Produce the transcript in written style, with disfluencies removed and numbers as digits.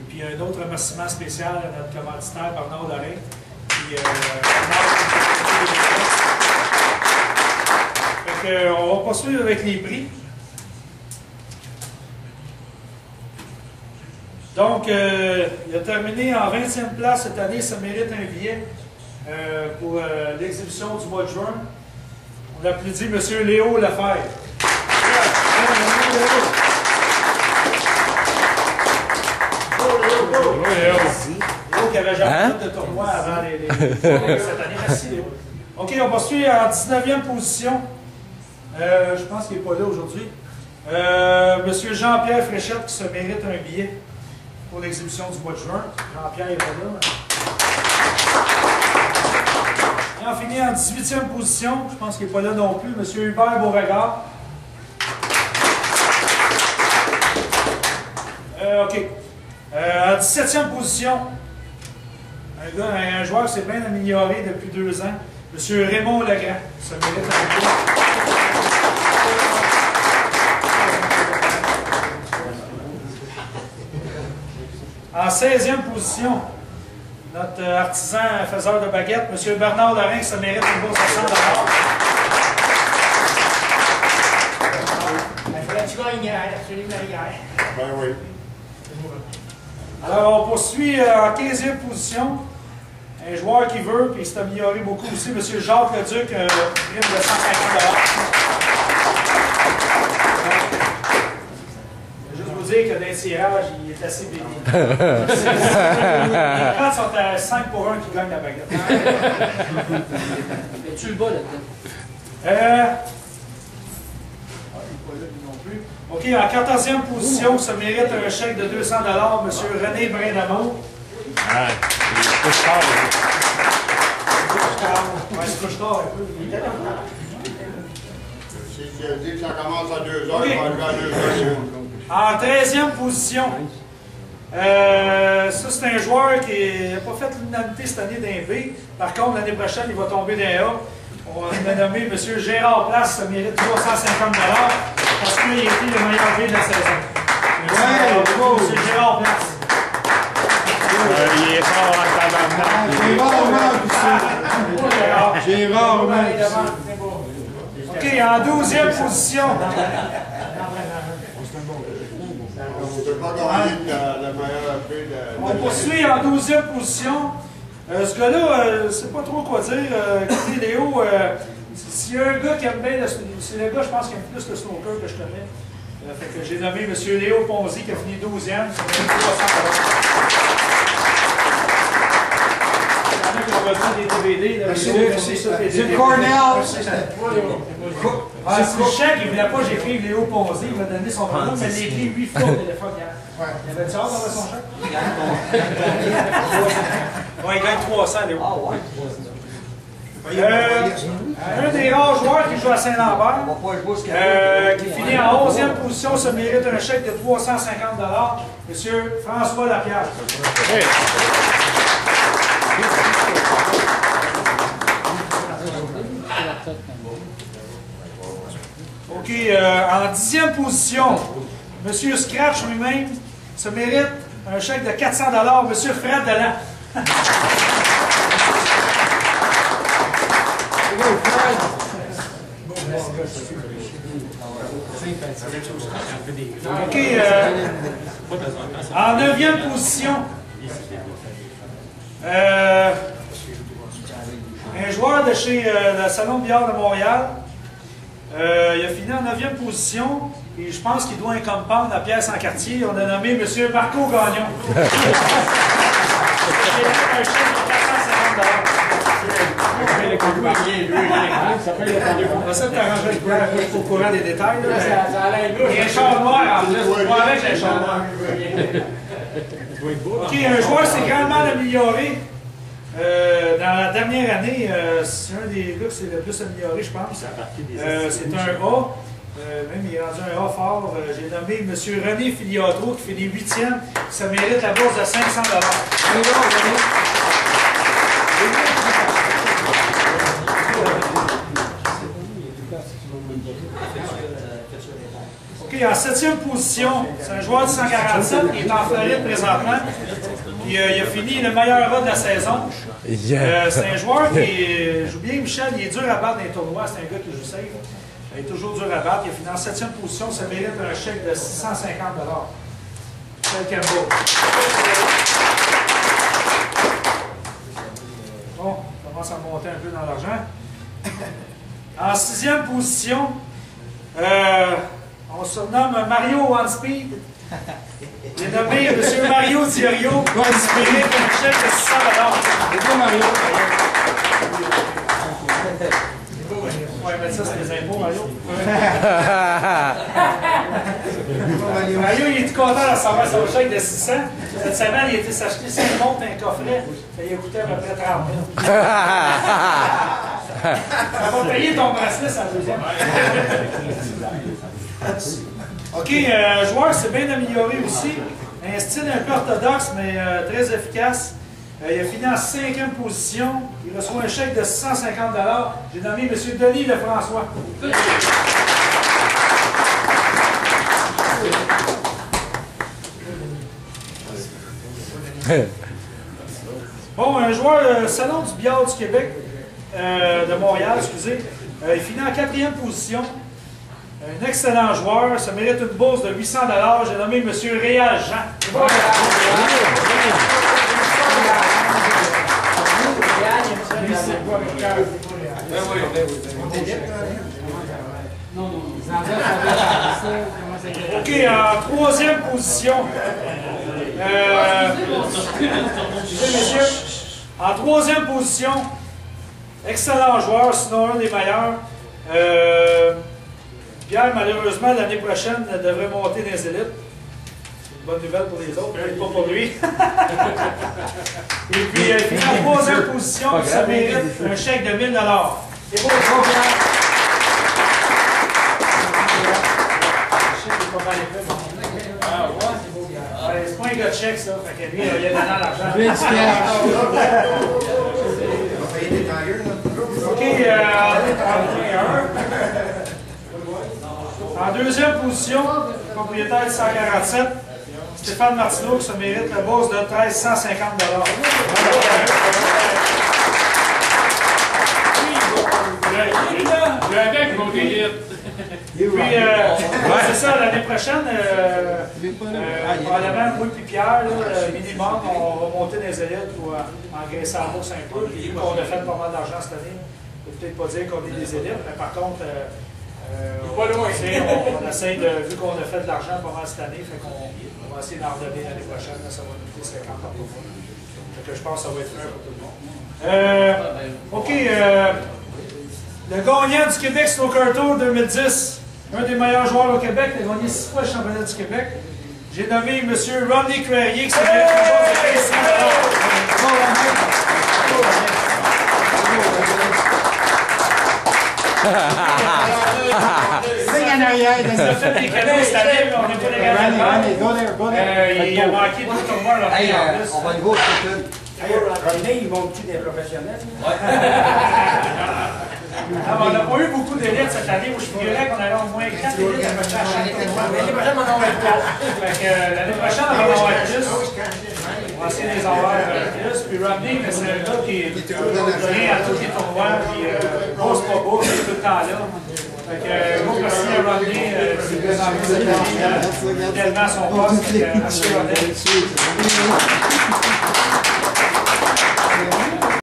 Et puis un autre remerciement spécial à notre commanditaire, Bernard Lorrain. Puis, on va poursuivre avec les prix. Donc, il a terminé en 20e place cette année, ça mérite un billet pour l'exhibition du mois de juin. On applaudit M. Léo Lefebvre. Léo qui avait jamais fait de tournoi avant cette année. Merci Léo. OK, on poursuit en 19e position. Je pense qu'il n'est pas là aujourd'hui. M. Jean-Pierre Fréchette qui se mérite un billet pour l'exhibition du mois de juin. Jean-Pierre est pas là. Et on finit en 18e position. Je pense qu'il n'est pas là non plus. M. Hubert Beauregard. OK. En 17e position, un joueur qui s'est bien amélioré depuis 2 ans. M. Raymond Legrand. Ça mérite un billet. En 16e position, notre artisan faiseur de baguettes, M. Bernard Lorrain, qui se mérite une bourse à 100 $. Il fallait que tu gagnes hier, absolument hier. Ben oui. Alors, on poursuit en 15e position. Un joueur qui veut, puis il s'est amélioré beaucoup aussi, M. Jacques Leduc, prime de 150 $. Que dans le tirage, il est assez béni. Les cartes sont à 5 pour 1 qui gagne la baguette. Mais tu le bats là-dedans. Il n'est pas là non plus. OK, en 14e position, ça mérite un chèque de 200 $, M. René Brindamont. Ah, c'est couche-tard. Ouais, c'est couche-tard un peu. Si je dis que ça commence à 2 heures, il va arriver à 2 heures. En 13e position, ça c'est un joueur qui n'a pas fait l'unanimité cette année d'un B. Par contre, l'année prochaine, il va tomber d'un A. On a nommé M. Gérard Place, ça mérite 350 $ parce qu'il a été le meilleur B de la saison. M. Gérard Place. Il est fort en tabarnak. J'ai rarement. OK, en 12e position. On ne peut pas gagner la meilleure paix de. On poursuit en 12e position. Ce gars-là, je ne sais pas trop quoi dire. Écoutez, Léo, s'il y a un gars qui aime bien, c'est le gars, je pense, qui aime plus le snooker que je connais. Fait que j'ai nommé M. Léo Ponzi qui a fini 12e. Ça fait 300 $. On va faire des DVD. C'est Cornell. C'est le chèque, il ne voulait pas que j'écrive Léo Ponzi. Il m'a donné son nom, mais il l'a écrit 8 fois au téléphone hier. Il avait-tu hâte d'avoir son chèque? Ouais, il gagne 300, Léo. Un des rares joueurs qui joue à Saint-Lambert, qui finit en 11e position, se mérite un chèque de 350 $. Monsieur François Lapierre. OK, en 10e position, M. Scratch lui-même se mérite un chèque de 400 $, M. Fred Delan. OK, en 9e position, un joueur de chez le Salon de billard de Montréal. Il a fini en 9e position et je pense qu'il doit un compound à Pierre Sancartier. On a nommé M. Marco Gagnon. Un chèque de 450 $. On va essayer de t'arranger le courant des détails. Il y a un char noir en plus. On va avec les chars noirs. OK, un joueur s'est grandement amélioré. Dans la dernière année, c'est un des gars qui s'est le plus amélioré, je pense. C'est un A. Même il est rendu un A fort. J'ai nommé M. René Filiatro qui finit 8e. Ça mérite la bourse de 500 $. OK, OK, en 7e position, c'est un joueur de 147, il est en Floride présentement. Puis, il a fini le meilleur rat de la saison. C'est un joueur qui joue bien, Michel, il est dur à battre dans les tournois, c'est un gars qui joue safe. Il est toujours dur à battre, il a fini en 7e position, ça mérite un chèque de 650 $. Michel Campbell. Bon, on commence à monter un peu dans l'argent. En 6e position, on se surnomme Mario One Speed. Il est nommé M. Mario Diorio, qui mérite un chèque de 600 $. C'est beau, Mario. Ouais, mais ça, c'est des impôts, Mario. Mario, il est tout content de savoir son chèque de 600. Cette semaine, il a été s'acheter 5 montres et un coffret. Ça lui a coûté à peu près 30 000. Ça va payer ton bracelet, ça deuxième. OK, joueur s'est bien amélioré aussi. Un style un peu orthodoxe, mais très efficace. Il a fini en 5e position. Il reçoit un chèque de 650 $. J'ai nommé M. Denis Lefrançois. Bon, un joueur Salon du Billard du Québec, de Montréal, excusez. Il finit en 4e position. Un excellent joueur, ça mérite une bourse de 800 $. J'ai nommé M. Réal Jean. OK, en 3e position. Messieurs, en 3e position, excellent joueur, sinon un des meilleurs. Pierre, malheureusement, l'année prochaine, devrait monter dans les élites. Une bonne nouvelle pour les autres, mais pas pour lui. Et puis, il finit en 3e position, ça mérite un chèque de 1000 $. C'est beau, Pierre. C'est pas un gars de chèque, ça. Fait que lui, il a donné l'argent. OK, en 2e position, propriétaire de 147, Stéphane Martineau, qui se mérite la bourse de 1350 $. Puis, c'est ça, l'année prochaine, probablement, moi et Pierre, minimum, on va monter dans les élites pour engraisser la bourse un peu. Puis, vu qu'on a fait pas mal d'argent cette année, on ne peut peut-être pas dire qu'on est des élites, mais par contre, on essaie de, vu qu'on a fait de l'argent pas mal cette année, fait qu'on va essayer d'en redonner l'année prochaine, là, ça va nous coûter 50 par mois. Donc je pense que ça va être fair pour tout le monde. OK, le gagnant du Québec Snooker Tour 2010, un des meilleurs joueurs au Québec, il a gagné 6 fois le championnat du Québec. J'ai nommé M. Rodney Clairier, qui s'est fait une chose de 1500 C'est en arrière. Il a fait des cadeaux cette année, mais on n'est pas les gars. Il a manqué 2 tournois alors qu'il en plus. On va le voir, Rodney, il monte-tu des professionnels? On n'a pas eu beaucoup d'élites cette année. Moi, je figurais qu'on avait au moins 4 élites à peu près à chaque tournoi. L'année prochaine, on en aura plus. L'année prochaine, on va en avoir plus. On va essayer de les avoir plus. Puis Rodney, c'est un gars qui vient à tous les tournois. Puis beau, c'est pas beau, c'est tout le temps là. Fait que, gros merci à Rodney, qui nous a envie de tellement son poste. Merci Rodney.